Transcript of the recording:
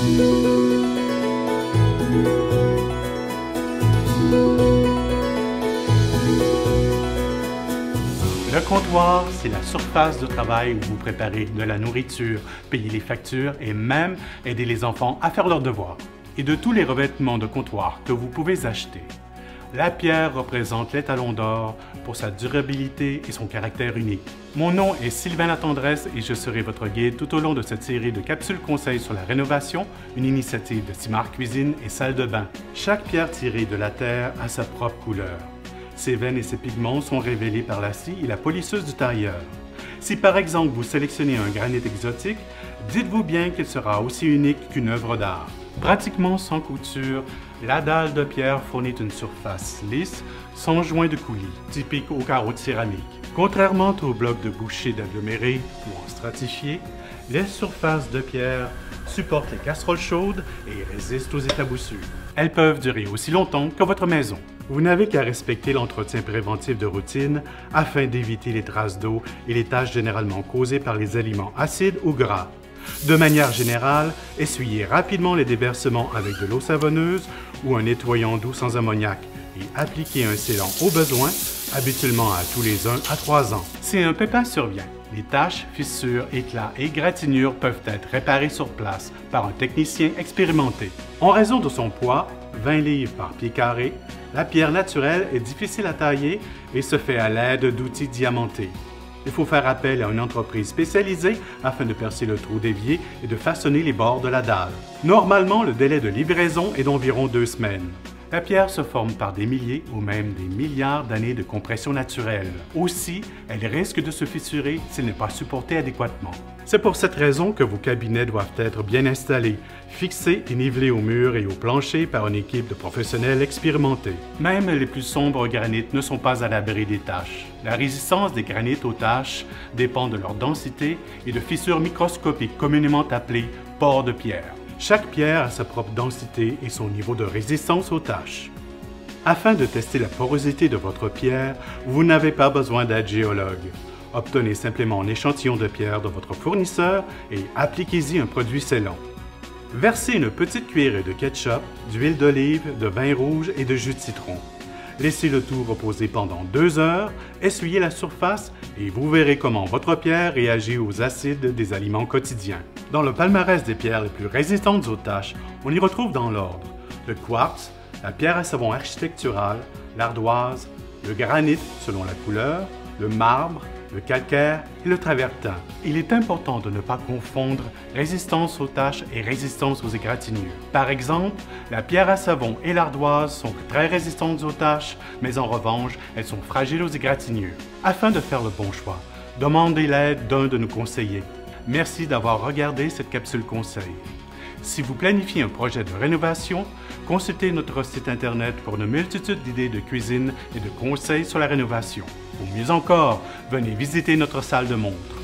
Le comptoir, c'est la surface de travail où vous préparez de la nourriture, payez les factures et même aider les enfants à faire leurs devoirs. Et de tous les revêtements de comptoir que vous pouvez acheter, la pierre représente l'étalon d'or pour sa durabilité et son caractère unique. Mon nom est Sylvain Latendresse et je serai votre guide tout au long de cette série de capsules conseils sur la rénovation, une initiative de Simard Cuisine et Salle de bain. Chaque pierre tirée de la terre a sa propre couleur. Ses veines et ses pigments sont révélés par la scie et la polisseuse du tailleur. Si par exemple vous sélectionnez un granit exotique, dites-vous bien qu'il sera aussi unique qu'une œuvre d'art. Pratiquement sans couture, la dalle de pierre fournit une surface lisse, sans joint de coulis, typique au carreau de céramique. Contrairement aux blocs de boucher d'agglomérés ou en stratifié, les surfaces de pierre supportent les casseroles chaudes et résistent aux éclaboussures. Elles peuvent durer aussi longtemps que votre maison. Vous n'avez qu'à respecter l'entretien préventif de routine afin d'éviter les traces d'eau et les taches généralement causées par les aliments acides ou gras. De manière générale, essuyez rapidement les déversements avec de l'eau savonneuse ou un nettoyant doux sans ammoniac et appliquez un scellant au besoin, habituellement à tous les 1 à 3 ans. Si un pépin survient, les taches, fissures, éclats et égratignures peuvent être réparées sur place par un technicien expérimenté. En raison de son poids, 20 livres par pied carré, la pierre naturelle est difficile à tailler et se fait à l'aide d'outils diamantés. Il faut faire appel à une entreprise spécialisée afin de percer le trou d'évier et de façonner les bords de la dalle. Normalement, le délai de livraison est d'environ 2 semaines. La pierre se forme par des milliers ou même des milliards d'années de compression naturelle. Aussi, elle risque de se fissurer s'elle n'est pas supportée adéquatement. C'est pour cette raison que vos cabinets doivent être bien installés, fixés et nivelés au mur et au plancher par une équipe de professionnels expérimentés. Même les plus sombres granites ne sont pas à l'abri des taches. La résistance des granites aux taches dépend de leur densité et de fissures microscopiques communément appelées pores de pierre. Chaque pierre a sa propre densité et son niveau de résistance aux taches. Afin de tester la porosité de votre pierre, vous n'avez pas besoin d'aide géologue. Obtenez simplement un échantillon de pierre de votre fournisseur et appliquez-y un produit scellant. Versez une petite cuillerée de ketchup, d'huile d'olive, de vin rouge et de jus de citron. Laissez le tout reposer pendant 2 heures, essuyez la surface et vous verrez comment votre pierre réagit aux acides des aliments quotidiens. Dans le palmarès des pierres les plus résistantes aux taches, on y retrouve dans l'ordre le quartz, la pierre à savon architecturale, l'ardoise, le granit selon la couleur, le marbre, le calcaire et le travertin. Il est important de ne pas confondre résistance aux taches et résistance aux égratignures. Par exemple, la pierre à savon et l'ardoise sont très résistantes aux taches, mais en revanche, elles sont fragiles aux égratignures. Afin de faire le bon choix, demandez l'aide d'un de nos conseillers. Merci d'avoir regardé cette capsule conseil. Si vous planifiez un projet de rénovation, consultez notre site Internet pour une multitude d'idées de cuisine et de conseils sur la rénovation. Ou mieux encore, venez visiter notre salle de montre.